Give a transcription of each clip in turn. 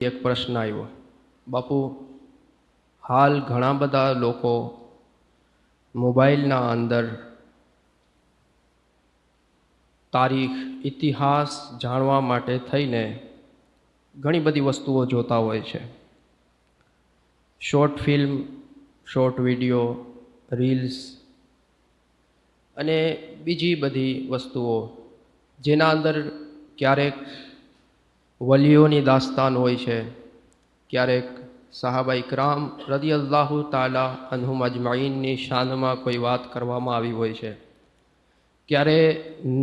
એક પ્રશ્ન આવ્યો, બાપુ હાલ ઘણા બધા લોકો મોબાઈલના અંદર તારીખ ઇતિહાસ જાણવા માટે થઈને ઘણી બધી વસ્તુઓ જોતા હોય છે. Short film, short video, reels અને બીજી બધી વસ્તુઓ જેના અંદર ક્યારેક વલીઓની દાસ્તાન હોય છે, ક્યારેક સહાબા ઇકરામ રદિયલ્લાહુ તાલા અન્હુમ અજમાઈનની શાનમાં કોઈ વાત કરવામાં આવી હોય છે, ક્યારે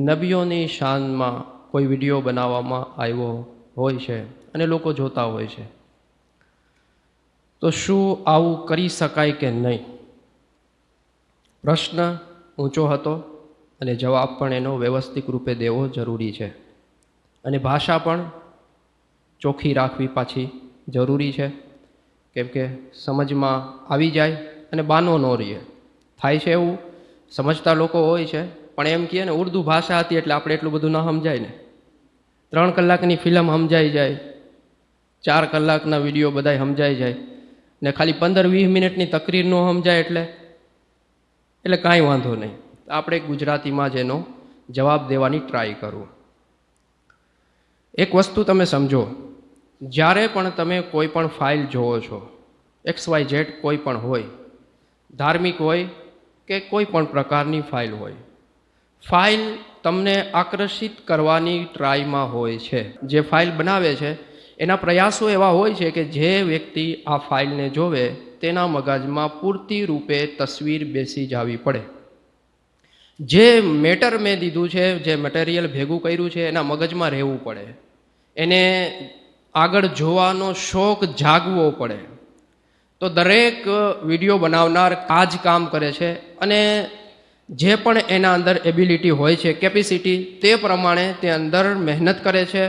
નબીઓની શાનમાં કોઈ વિડીયો બનાવવામાં આવ્યો હોય છે અને લોકો જોતા હોય છે. તો શું આવું કરી શકાય કે નહીં? પ્રશ્ન ઊંચો હતો અને જવાબ પણ એનો વ્યવસ્થિત રૂપે દેવો જરૂરી છે અને ભાષા પણ ચોખ્ખી રાખવી પાછી જરૂરી છે, કેમ કે સમજમાં આવી જાય અને બાનો ન રહીએ. થાય છે એવું, સમજતા લોકો હોય છે પણ એમ કહે ને ઉર્દુ ભાષા હતી એટલે આપણે એટલું બધું ન સમજાય ને. 3 કલાકની ફિલ્મ સમજાઈ જાય, 4 કલાકના વિડીયો બધાય સમજાઈ જાય ને ખાલી 15-20 મિનિટની તકરીર ન સમજાય એટલે કાંઈ વાંધો નહીં. આપણે ગુજરાતીમાં જ એનો જવાબ દેવાની ટ્રાય કરવું. એક વસ્તુ તમે સમજો, જ્યારે પણ તમે કોઈ પણ ફાઇલ જોવો છો, XYZ કોઈ પણ હોય, ધાર્મિક હોય કે કોઈ પણ પ્રકારની ફાઇલ હોય, ફાઇલ તમને આકર્ષિત કરવાની ટ્રાયમાં હોય છે. જે ફાઇલ બનાવે છે એના પ્રયાસો એવા હોય છે કે જે વ્યક્તિ આ ફાઇલને જોવે તેના મગજમાં પૂરતી રૂપે તસવીર બેસી જવી પડે. જે મેટર મેં દીધું છે, જે મટીરિયલ ભેગું કર્યું છે એના મગજમાં રહેવું પડે, એને આગળ જોવાનો શોખ જાગવો પડે. તો દરેક વિડીયો બનાવનાર આ જ કામ કરે છે અને જે પણ એના અંદર એબિલિટી હોય છે, કેપેસિટી, તે પ્રમાણે તે અંદર મહેનત કરે છે,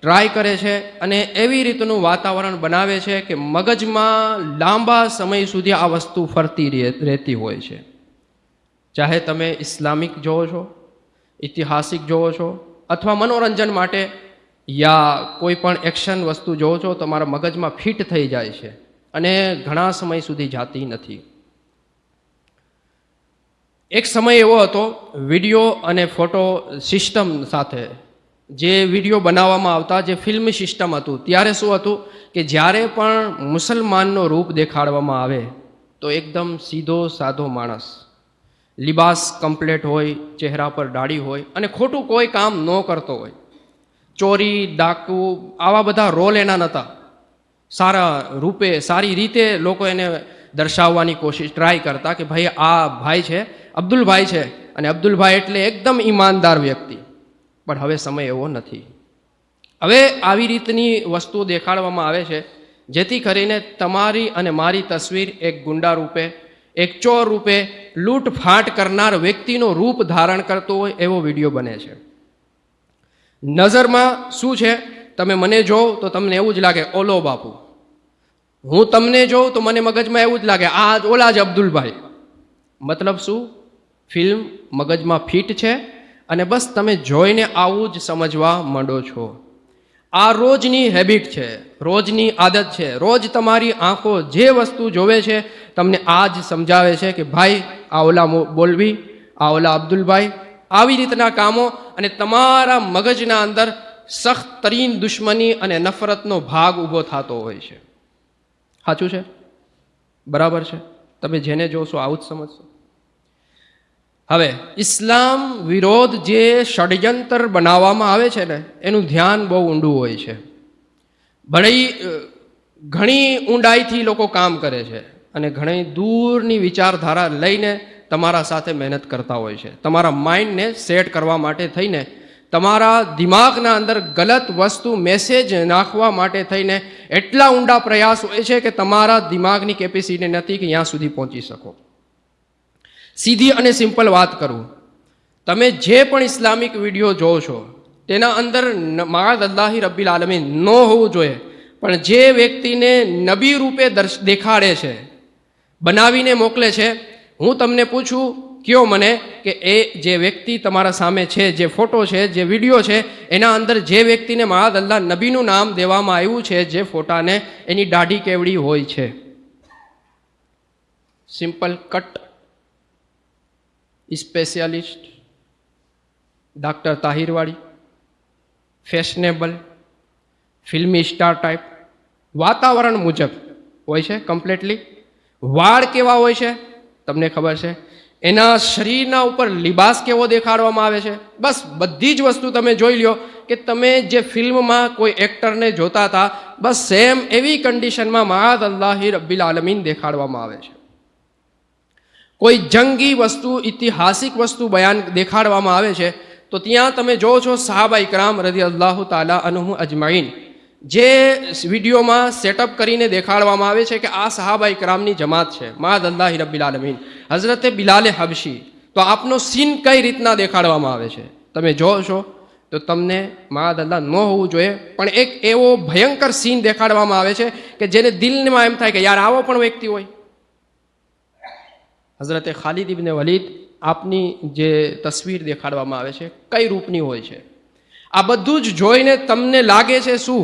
ટ્રાય કરે છે અને એવી રીતનું વાતાવરણ બનાવે છે કે મગજમાં લાંબા સમય સુધી આ વસ્તુ ફરતી રહેતી હોય છે. ચાહે તમે ઇસ્લામિક જોવો છો, ઐતિહાસિક જોવો છો અથવા મનોરંજન માટે યા કોઈ પણ એક્શન વસ્તુ જોવો છો, તમારા મગજમાં ફિટ થઈ જાય છે અને ઘણા સમય સુધી જાતી નથી. એક સમય એવો હતો, વિડીયો અને ફોટો સિસ્ટમ સાથે જે વિડીયો બનાવવામાં આવતા, જે ફિલ્મ સિસ્ટમ હતું, ત્યારે શું હતું કે જ્યારે પણ મુસલમાનનો રૂપ દેખાડવામાં આવે તો એકદમ સીધો સાધો માણસ, લિબાસ કમ્પ્લેટ હોય, ચહેરા પર દાઢી હોય અને ખોટું કોઈ કામ ન કરતો હોય, ચોરી, ડાકુ, આવા બધા રોલ એના નહોતા. સારા રૂપે, સારી રીતે લોકો એને દર્શાવવાની કોશિશ, ટ્રાય કરતા કે ભાઈ આ ભાઈ છે, અબ્દુલભાઈ છે અને અબ્દુલભાઈ એટલે એકદમ ઈમાનદાર વ્યક્તિ. પણ હવે સમય એવો નથી. હવે આવી રીતની વસ્તુઓ દેખાડવામાં આવે છે જેથી કરીને તમારી અને મારી તસવીર એક ગુંડા રૂપે, એક ચોર રૂપે, લૂંટફાટ કરનાર વ્યક્તિનો રૂપ ધારણ કરતો હોય એવો વિડીયો બને છે. નજરમાં શું છે, તમે મને જોવ તો તમને એવું જ લાગે ઓલો બાપુ, હું તમને જોઉં તો મને મગજમાં એવું જ લાગે આ ઓલા જ અબ્દુલભાઈ. મતલબ શું? ફિલ્મ મગજમાં ફિટ છે અને બસ તમે જોઈને આવું જ સમજવા માંડો છો. આ રોજની હેબિટ છે, રોજની આદત છે. રોજ તમારી આંખો જે વસ્તુ જોવે છે તમને આ જ સમજાવે છે કે ભાઈ આ ઓલા બોલવી, આ ઓલા અબ્દુલભાઈ, આવી રીતના કામો, અને તમારા મગજના અંદર સખ્ત તરીન દુશ્મની અને નફરતનો ભાગ ઊભો થતો હોય છે. સાચું છે? બરાબર છે? તમે જેને જોશો આવું જ સમજશો. હવે ઇસ્લામ વિરોધ જે ષડયંત્ર બનાવવામાં આવે છે ને, એનું ધ્યાન બહુ ઊંડું હોય છે. ઘણી ઊંડાઈથી લોકો કામ કરે છે અને ઘણી દૂરની વિચારધારા લઈને તમારા સાથે મહેનત કરતા હોય છે. તમારા માઇન્ડને સેટ કરવા માટે થઈને, તમારા દિમાગના અંદર ગલત વસ્તુ, મેસેજ નાખવા માટે થઈને એટલા ઊંડા પ્રયાસ હોય છે કે તમારા દિમાગની કેપેસિટી નથી કે ત્યાં સુધી પહોંચી શકો. સીધી અને સિમ્પલ વાત કરું, તમે જે પણ ઇસ્લામિક વિડીયો જોવો છો તેના અંદર માઅદલ્લાહી રબ્બિલ આલમીન ન હોવું જોઈએ, પણ જે વ્યક્તિને નબી રૂપે દેખાડે છે, બનાવીને મોકલે છે, હું તમને પૂછું કયો મને કે એ જે વ્યક્તિ તમારા સામે છે, જે ફોટો છે, જે વિડીયો છે, એના અંદર જે વ્યક્તિને મહાદ અલ્લાહ નબીનું નામ દેવામાં આવ્યું છે, જે ફોટાને, એની દાઢી કેવડી હોય છે? Simple cut, specialist, doctor Tahirwadi, fashionable, ફિલ્મી સ્ટાર ટાઈપ, વાતાવરણ મુજબ હોય છે કમ્પ્લીટલી. વાળ કેવા હોય છે તમને ખબર છે, એના શરીરના ઉપર લિબાસ કેવો દેખાડવામાં આવે છે, બસ બધી જ વસ્તુ તમે જોઈ લ્યો કે તમે જે ફિલ્મમાં કોઈ એક્ટરને જોતા હતા, બસ સેમ એવી કન્ડિશનમાં મહાદ અલ્લાહી રબ્બિલ આલમીન દેખાડવામાં આવે છે. કોઈ જંગી વસ્તુ, ઐતિહાસિક વસ્તુ બયાન દેખાડવામાં આવે છે તો ત્યાં તમે જો છો સહાબા ઇકરામ રદિયલ્લાહુ તાલા અન્હુમ અજમાઈન, જે વિડીયોમાં સેટઅપ કરીને દેખાડવામાં આવે છે કે આ સહાબા ઇકરામની જમાત છે, મહાદ અલ્લાહી રબ્બિલ આલમીન, હઝરતે બિલાલે હબશી, તો આપનો સીન કઈ રીતના દેખાડવામાં આવે છે તમે જો છો તો તમને મહાદ અલ્લાહ ન હોવું જોઈએ, પણ એક એવો ભયંકર સીન દેખાડવામાં આવે છે કે જેને દિલમાં એમ થાય કે યાર આવો પણ વ્યક્તિ હોય. હઝરતે ખાલિદ ઇબ્ન વલીદ, આપની જે તસવીર દેખાડવામાં આવે છે કઈ રૂપની હોય છે, આ બધું જ જોઈને તમને લાગે છે શું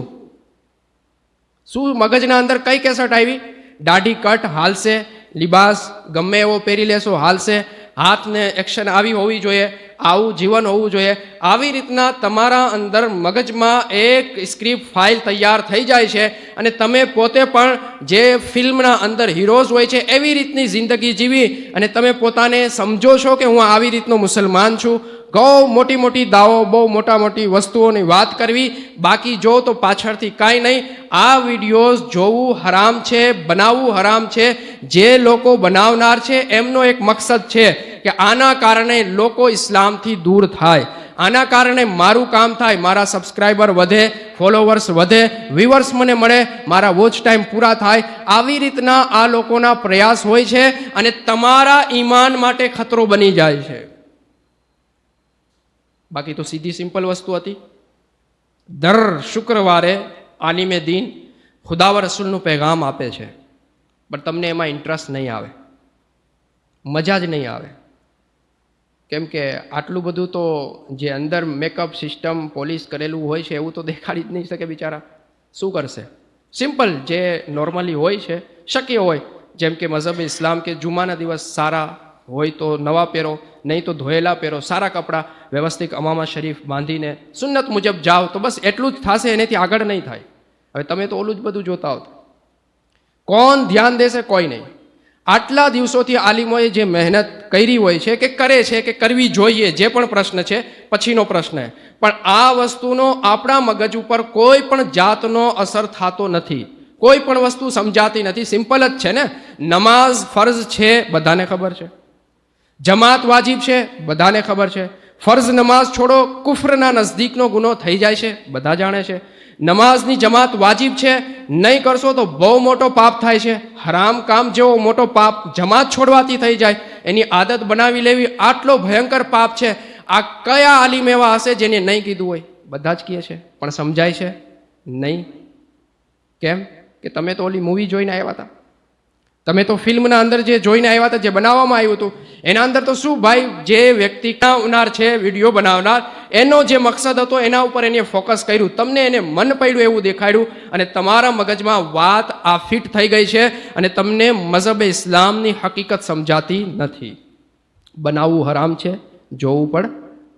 મગજના અંદર કઈ કેસેટ આવી? દાઢી કટ હાલશે, લિબાસ ગમે એવો પહેરી લેશો હાલશે, હાથને એક્શન આવી હોવી જોઈએ, આવું જીવન હોવું જોઈએ. આવી રીતના તમારા અંદર મગજમાં એક સ્ક્રિપ્ટ ફાઇલ તૈયાર થઈ જાય છે અને તમે પોતે પણ જે ફિલ્મના અંદર હીરોઝ હોય છે એવી રીતની જિંદગી જીવી અને તમે પોતાને સમજો છો કે હું આવી રીતનો મુસલમાન છું. બહુ મોટી મોટી દાવો, બહુ મોટી વસ્તુઓની વાત કરવી, બાકી જો તો પાછળથી કાંઈ નહીં. આ વિડીયોઝ જોવું હરામ છે, બનાવવું હરામ છે. જે લોકો બનાવનાર છે એમનો એક મકસદ છે કે આના કારણે લોકો ઇસ્લામથી દૂર થાય, આના કારણે મારું કામ થાય, મારા સબસ્ક્રાઈબર વધે, ફોલોવર્સ વધે, વ્યુઅર્સ મને મળે, મારા વોચ ટાઈમ પૂરા થાય. આવી રીતના આ લોકોના પ્રયાસ હોય છે અને તમારા ઈમાન માટે ખતરો બની જાય છે. બાકી તો સીધી સિમ્પલ વસ્તુ હતી. દર શુક્રવારે આલિમે દીન ખુદા વ રસૂલનું પેગામ આપે છે, પણ તમને એમાં ઇન્ટરેસ્ટ નહીં આવે, મજા જ નહીં આવે. કેમ કે આટલું બધું તો જે અંદર મેકઅપ સિસ્ટમ પોલિશ કરેલું હોય છે એવું તો દેખાડી જ નહીં શકે બિચારા. શું કરશે? સિમ્પલ જે નોર્મલી હોય છે, શક્ય હોય, જેમ કે મઝહબ ઇસ્લામ કે જુમાના દિવસ સારા હોય તો નવા પહેરો, નહીં તો ધોયેલા પહેરો, સારા કપડાં, વ્યવસ્થિત અમામા શરીફ બાંધીને સુન્નત મુજબ જાઓ તો બસ એટલું જ થશે, એનાથી આગળ નહીં થાય. હવે તમે તો ઓલું જ બધું જોતા હો, કોણ ધ્યાન દેશે? કોઈ નહીં. આટલા દિવસોથી આલિમોએ જે મહેનત કરી હોય છે કે કરે છે કે કરવી જોઈએ, જે પણ પ્રશ્ન છે પછીનો પ્રશ્ન, પણ આ વસ્તુનો આપણા મગજ ઉપર કોઈ પણ જાતનો અસર થતો નથી, કોઈ પણ વસ્તુ સમજાતી નથી. સિમ્પલ જ છે ને, નમાઝ ફરઝ છે બધાને ખબર છે, જમાત વાજિબ છે બધાને ખબર છે, ફરઝ નમાઝ છોડો કુફરના નજદીકનો ગુનો થઈ જાય છે બધા જાણે છે, નમાઝની જમાત વાજિબ છે, નહીં કરશો તો બહુ મોટો પાપ થાય છે, હરામ કામ જેવો મોટો પાપ જમાત છોડવાથી થઈ જાય, એની આદત બનાવી લેવી આટલો ભયંકર પાપ છે. આ કયા આલિમ એવા હશે જેને નહીં કીધું હોય? બધા જ કહે છે પણ સમજાય છે નહીં. કેમ કે તમે તો ઓલી મૂવી જોઈને આવ્યા હતા, તમે તો ફિલ્મના અંદર જે જોઈને આવ્યા હતા, જે બનાવવામાં આવ્યું હતું એના અંદર તો શું ભાઈ, જે વ્યક્તિ બનાવનાર છે, વિડીયો બનાવનાર, એનો જે મકસદ હતો એના ઉપર એને ફોકસ કર્યું, તમને એને મન પડ્યું એવું દેખાડ્યું અને તમારા મગજમાં વાત આ ફિટ થઈ ગઈ છે અને તમને મઝહબ ઇસ્લામની હકીકત સમજાતી નથી. બનાવવું હરામ છે, જોવું પણ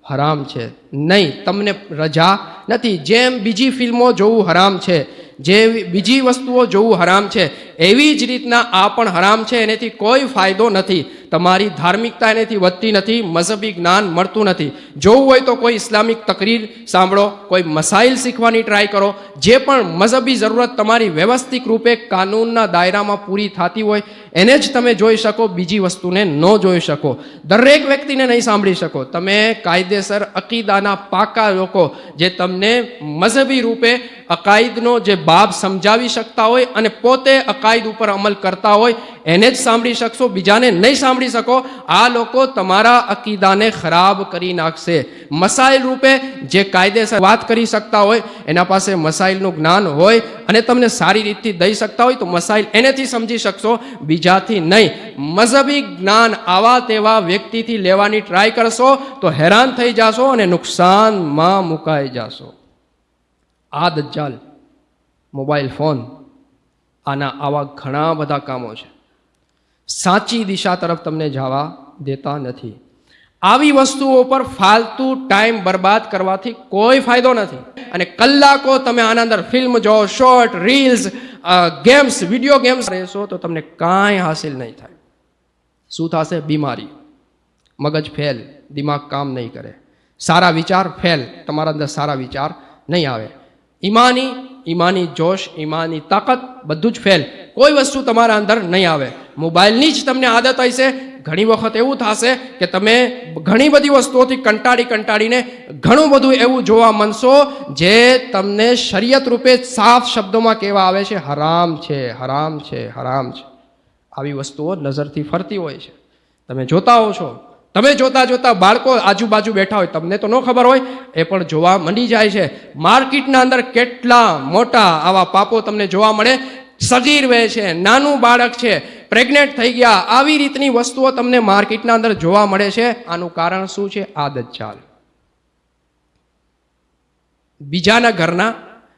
હરામ છે, નહીં તમને રજા નથી. જેમ બીજી ફિલ્મો જોવું હરામ છે, જે બીજી વસ્તુઓ જોવું હરામ છે, એવી જ રીતના આ પણ હરામ છે. એનાથી કોઈ ફાયદો નથી, તમારી ધાર્મિકતા એનાથી વધતી નથી, મઝહબી જ્ઞાન મળતું નથી. જોવું હોય તો કોઈ ઇસ્લામિક તકરીર સાંભળો, કોઈ મસાઇલ શીખવાની ટ્રાય કરો, જે પણ મઝહબી જરૂરત તમારી વ્યવસ્થિત રૂપે કાનૂનના દાયરામાં પૂરી થતી હોય એને જ તમે જોઈ શકો, બીજી વસ્તુને ન જોઈ શકો, દરેક વ્યક્તિને નહીં સાંભળી શકો. તમે કાયદેસર અકીદાના પાકા લોકો જે તમને મઝહબી રૂપે અકાઈદનો જે બાબ સમજાવી શકતા હોય અને પોતે અકાઈદ ઉપર અમલ કરતા હોય એને જ સાંભળી શકશો, બીજાને નહીં સાંભળી શકો. આ લોકો તમારા અકીદાને ખરાબ કરી નાખશે. મસાઇલ રૂપે જે કાયદેસર વાત કરી શકતા હોય, એના પાસે મસાઇલનું જ્ઞાન હોય અને તમને સારી રીતથી દઈ શકતા હોય તો મસાઇલ એનેથી સમજી શકશો, બીજાથી નહીં. મઝહબી જ્ઞાન આવા તેવા વ્યક્તિથી લેવાની ટ્રાય કરશો તો હેરાન થઈ જાશો અને નુકસાનમાં મુકાઈ જાશો. આ દજ્જાલ, મોબાઈલ ફોન, આવા ઘણા બધા કામો છે. સાચી દિશા તરફ તમને જવા દેતા નથી. આવી વસ્તુઓ પર ફાલતુ ટાઈમ બરબાદ કરવાથી કોઈ ફાયદો નથી. અને કલાકો તમે આના અંદર ફિલ્મ જોવો, short, reels, games, video games રહેશો તો તમને કાંઈ હાસિલ નહીં થાય. શું થશે? બીમારી, મગજ ફેલ, દિમાગ કામ નહીં કરે, સારા વિચાર ફેલ, તમારા અંદર સારા વિચાર નહીં આવે, ઈમાની જોશ, ઈમાની તાકાત બધું જ ફેલ, કોઈ વસ્તુ તમારા અંદર નહીં આવે. મોબાઈલની જ તમને આદત હશે. ઘણી વખત એવું થશે કે તમે ઘણી બધી વસ્તુઓથી કંટાળીને ઘણું બધું એવું જોવા માંડશો જે તમને શરીયત રૂપે સાફ શબ્દોમાં કહેવા આવે છે, હરામ છે, હરામ છે, હરામ છે. આવી વસ્તુઓ નજરથી ફરતી હોય છે, તમે જોતા હો છો. તમે જોતા બાળકો આજુબાજુ બેઠા હોય, તમને તો ન ખબર હોય, એ પણ જોવા મંડી જાય છે. માર્કેટના અંદર કેટલા મોટા આવા પાપો તમને જોવા મળે. સગીર વે છે, નાનું બાળક છે, પ્રેગ્નેન્ટ થઈ ગયા, આવી રીતની વસ્તુઓ તમને માર્કેટના અંદર જોવા મળે છે. આનું કારણ શું છે? આ દજ્જાલ. બીજાના ઘરના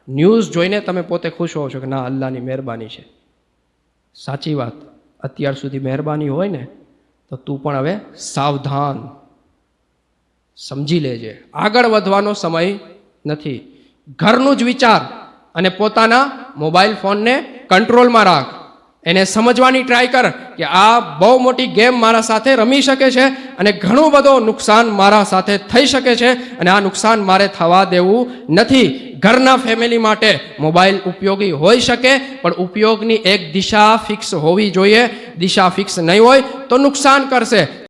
ન્યૂઝ જોઈને તમે પોતે ખુશ હો છો કે ના, અલ્લાહની મહેરબાની છે. સાચી વાત, અત્યાર સુધી મહેરબાની હોય ને તો તું પણ હવે સાવધાન, સમજી લેજે. આગળ વધવાનો સમય નથી. ઘરનું જ વિચાર અને પોતાના મોબાઈલ ફોનને કંટ્રોલમાં રાખ. એને સમજવાની ટ્રાય કર કે આ બહુ મોટી ગેમ મારા સાથે રમી શકે છે અને ઘણું બધો નુકસાન મારા સાથે થઈ શકે છે અને આ નુકસાન મારે થવા દેવું નથી. ઘરના ફેમિલી માટે મોબાઈલ ઉપયોગી હોઈ શકે, પણ ઉપયોગની એક દિશા ફિક્સ હોવી જોઈએ. દિશા ફિક્સ નહીં હોય તો નુકસાન કરશે.